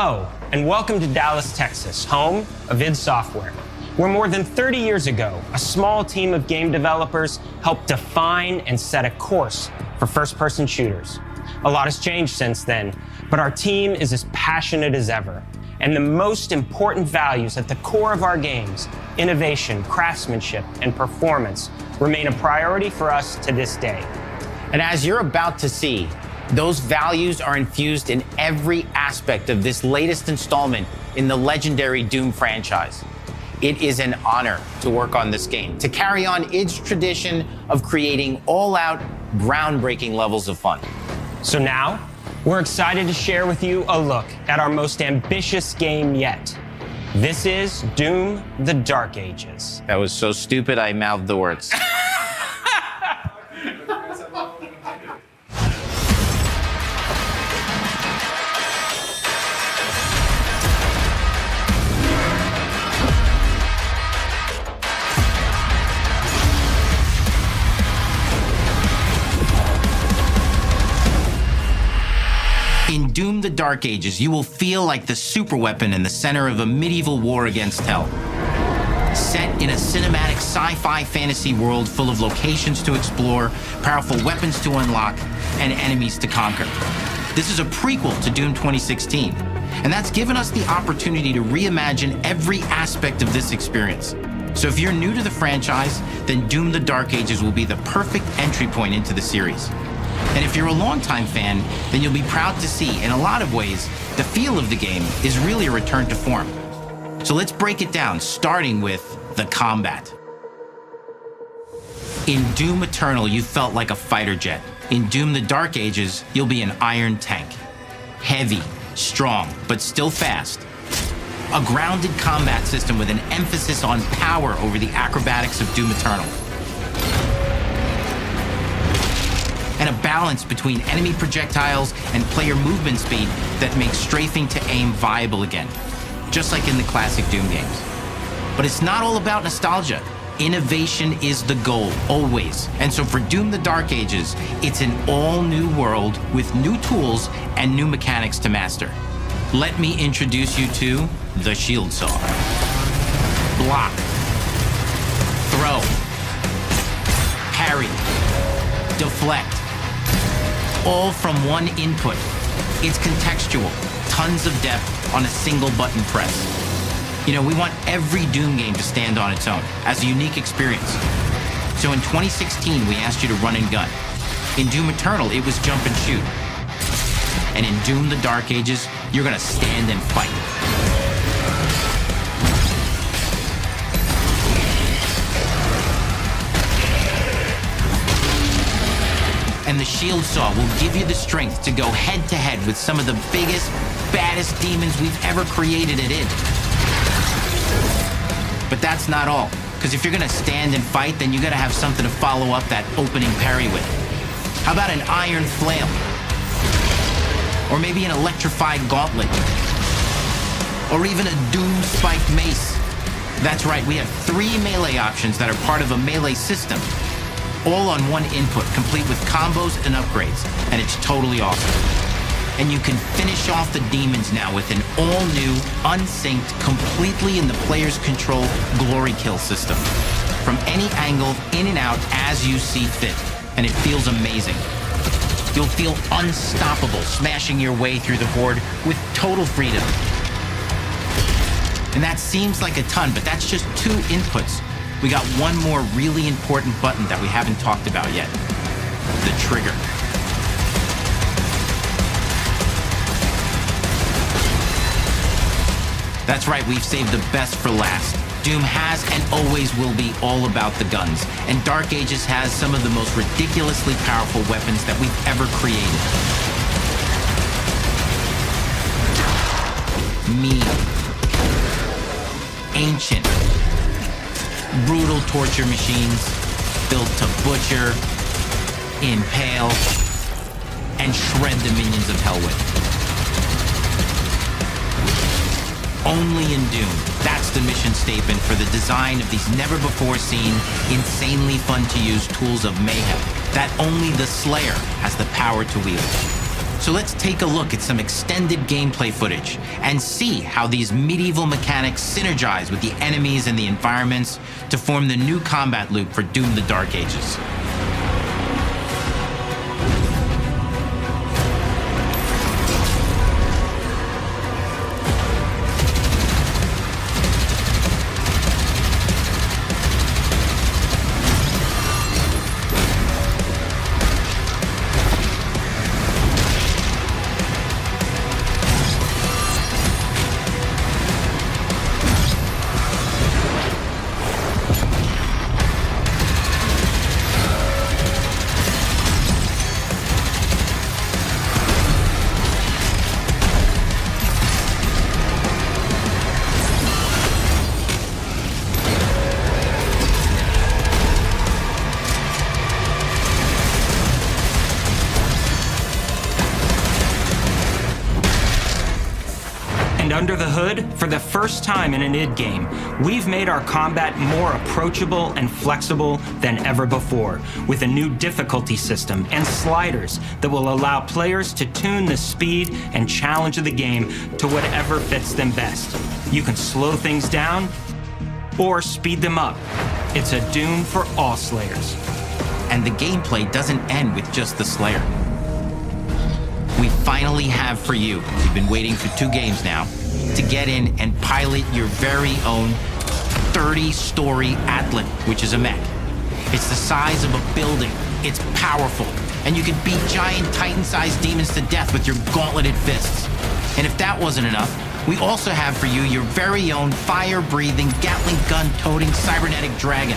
Hello, and welcome to Dallas, Texas, home of id Software, where more than 30 years ago, a small team of game developers helped define and set a course for first-person shooters. A lot has changed since then, but our team is as passionate as ever. And the most important values at the core of our games, innovation, craftsmanship, and performance, remain a priority for us to this day. And as you're about to see, those values are infused in every aspect of this latest installment in the legendary Doom franchise. It is an honor to work on this game, to carry on its tradition of creating all-out, groundbreaking levels of fun. So now, we're excited to share with you a look at our most ambitious game yet. This is Doom: The Dark Ages. That was so stupid, I mouthed the words. In Doom: The Dark Ages, you will feel like the superweapon in the center of a medieval war against hell. Set in a cinematic sci-fi fantasy world full of locations to explore, powerful weapons to unlock, and enemies to conquer. This is a prequel to Doom 2016, and that's given us the opportunity to reimagine every aspect of this experience. So if you're new to the franchise, then Doom: The Dark Ages will be the perfect entry point into the series. And if you're a longtime fan, then you'll be proud to see, in a lot of ways, the feel of the game is really a return to form. So let's break it down, starting with the combat. In Doom Eternal, you felt like a fighter jet. In Doom: The Dark Ages, you'll be an iron tank. Heavy, strong, but still fast. A grounded combat system with an emphasis on power over the acrobatics of Doom Eternal. And a balance between enemy projectiles and player movement speed that makes strafing to aim viable again, just like in the classic Doom games. But it's not all about nostalgia. Innovation is the goal, always. And so for Doom: The Dark Ages, it's an all-new world with new tools and new mechanics to master. Let me introduce you to the Shield Saw. Block. Throw. Parry. Deflect. All from one input. It's contextual, tons of depth on a single button press. You know, we want every Doom game to stand on its own as a unique experience. So in 2016, we asked you to run and gun. In Doom Eternal, it was jump and shoot. And in Doom: The Dark Ages, you're gonna stand and fight. And the Shield Saw will give you the strength to go head-to-head with some of the biggest, baddest demons we've ever created at id. But that's not all, because if you're gonna stand and fight, then you gotta have something to follow up that opening parry with. How about an iron flail? Or maybe an electrified gauntlet? Or even a Doom spiked mace? That's right, we have 3 melee options that are part of a melee system. All on one input, complete with combos and upgrades, and it's totally awesome. And you can finish off the demons now with an all-new, unsynced, completely in the player's control glory kill system. From any angle, in and out, as you see fit, and it feels amazing. You'll feel unstoppable, smashing your way through the horde with total freedom. And that seems like a ton, but that's just 2 inputs. We got one more really important button that we haven't talked about yet. The trigger. That's right, we've saved the best for last. Doom has and always will be all about the guns, and Dark Ages has some of the most ridiculously powerful weapons that we've ever created. Mean. Ancient. Brutal torture machines built to butcher, impale, and shred the minions of hell with. Only in Doom, that's the mission statement for the design of these never-before-seen, insanely fun-to-use tools of mayhem that only the Slayer has the power to wield. So let's take a look at some extended gameplay footage and see how these medieval mechanics synergize with the enemies and the environments to form the new combat loop for Doom: The Dark Ages. And under the hood, for the first time in an id game, we've made our combat more approachable and flexible than ever before, with a new difficulty system and sliders that will allow players to tune the speed and challenge of the game to whatever fits them best. You can slow things down or speed them up. It's a Doom for all Slayers. And the gameplay doesn't end with just the Slayer. We finally have for you, you've been waiting for 2 games now, to get in and pilot your very own 30-story Atlan, which is a mech. It's the size of a building, it's powerful, and you can beat giant Titan-sized demons to death with your gauntleted fists. And if that wasn't enough, we also have for you your very own fire-breathing, Gatling gun-toting cybernetic dragon.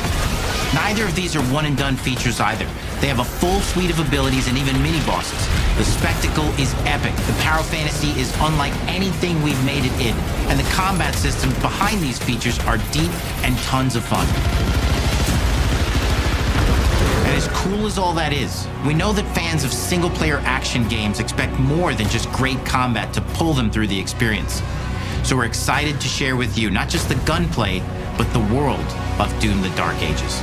Neither of these are one-and-done features either. They have a full suite of abilities and even mini-bosses. The spectacle is epic. The power fantasy is unlike anything we've made it in. And the combat systems behind these features are deep and tons of fun. And as cool as all that is, we know that fans of single-player action games expect more than just great combat to pull them through the experience. So we're excited to share with you not just the gunplay, but the world of Doom: The Dark Ages.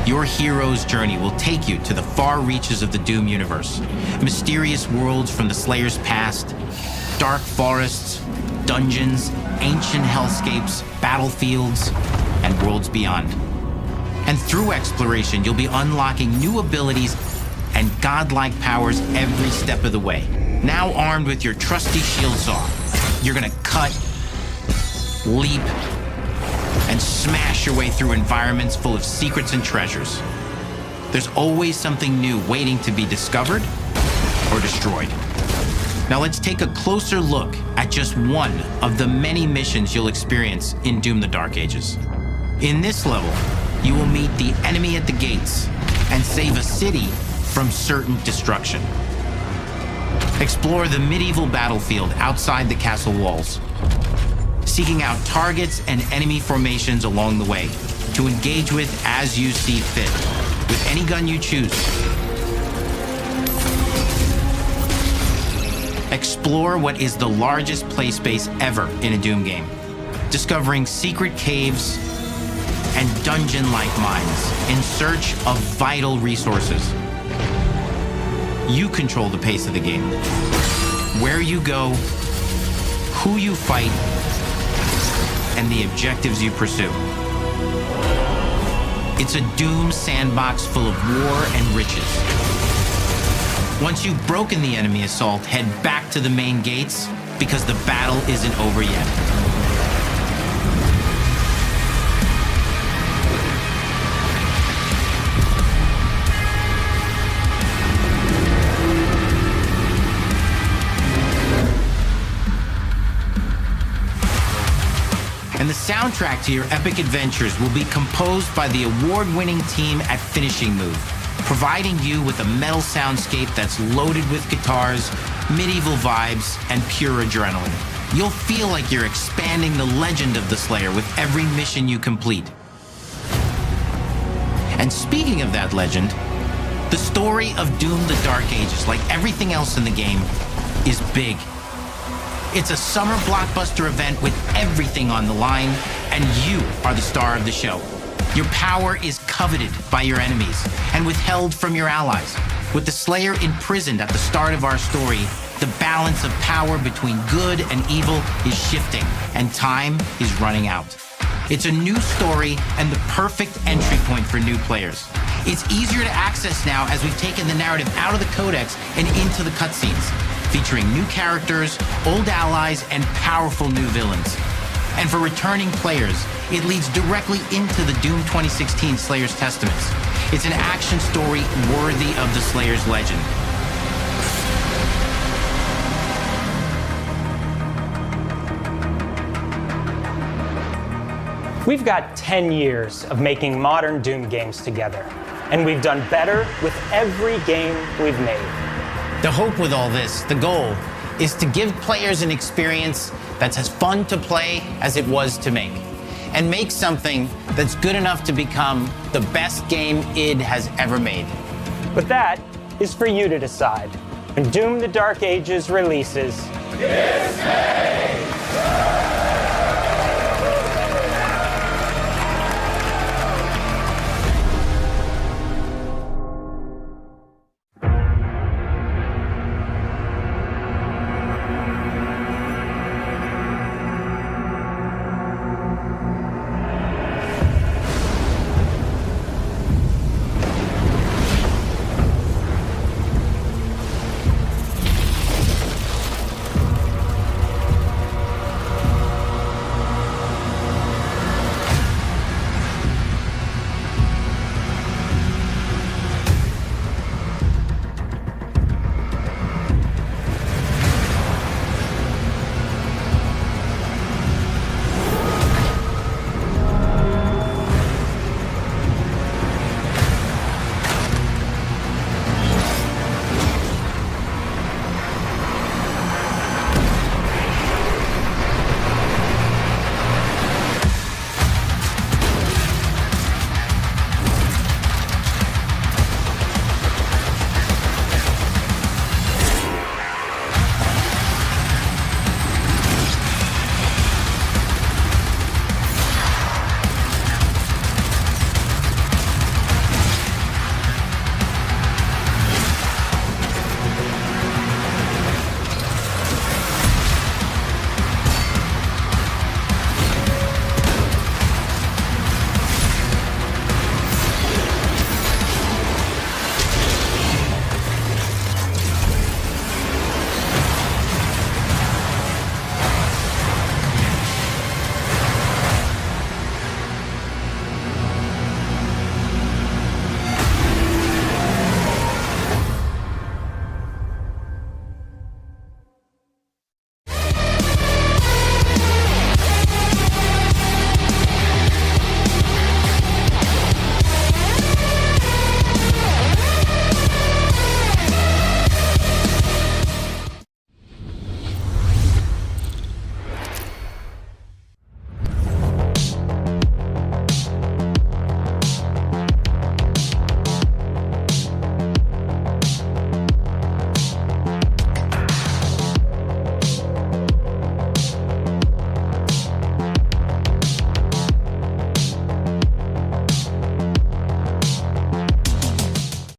Your hero's journey will take you to the far reaches of the Doom universe. Mysterious worlds from the Slayer's past, dark forests, dungeons, ancient hellscapes, battlefields, and worlds beyond. And through exploration, you'll be unlocking new abilities and godlike powers every step of the way. Now armed with your trusty shield saw, you're gonna cut, leap, and smash your way through environments full of secrets and treasures. There's always something new waiting to be discovered or destroyed. Now let's take a closer look at just one of the many missions you'll experience in Doom: The Dark Ages. In this level, you will meet the enemy at the gates and save a city from certain destruction. Explore the medieval battlefield outside the castle walls, seeking out targets and enemy formations along the way to engage with as you see fit, with any gun you choose. Explore what is the largest play space ever in a Doom game, discovering secret caves and dungeon-like mines in search of vital resources. You control the pace of the game, where you go, who you fight, and the objectives you pursue. It's a Doom sandbox full of war and riches. Once you've broken the enemy assault, head back to the main gates because the battle isn't over yet. And the soundtrack to your epic adventures will be composed by the award-winning team at Finishing Move, providing you with a metal soundscape that's loaded with guitars, medieval vibes, and pure adrenaline. You'll feel like you're expanding the legend of the Slayer with every mission you complete. And speaking of that legend, the story of Doom: The Dark Ages, like everything else in the game, is big. It's a summer blockbuster event with everything on the line, and you are the star of the show. Your power is coveted by your enemies and withheld from your allies. With the Slayer imprisoned at the start of our story, the balance of power between good and evil is shifting, and time is running out. It's a new story and the perfect entry point for new players. It's easier to access now as we've taken the narrative out of the codex and into the cutscenes, featuring new characters, old allies, and powerful new villains. And for returning players, it leads directly into the Doom 2016 Slayer's Testaments. It's an action story worthy of the Slayer's legend. We've got 10 years of making modern Doom games together, and we've done better with every game we've made. The hope with all this, the goal, is to give players an experience that's as fun to play as it was to make, and make something that's good enough to become the best game id has ever made. But that is for you to decide. When Doom: The Dark Ages releases, Dismay!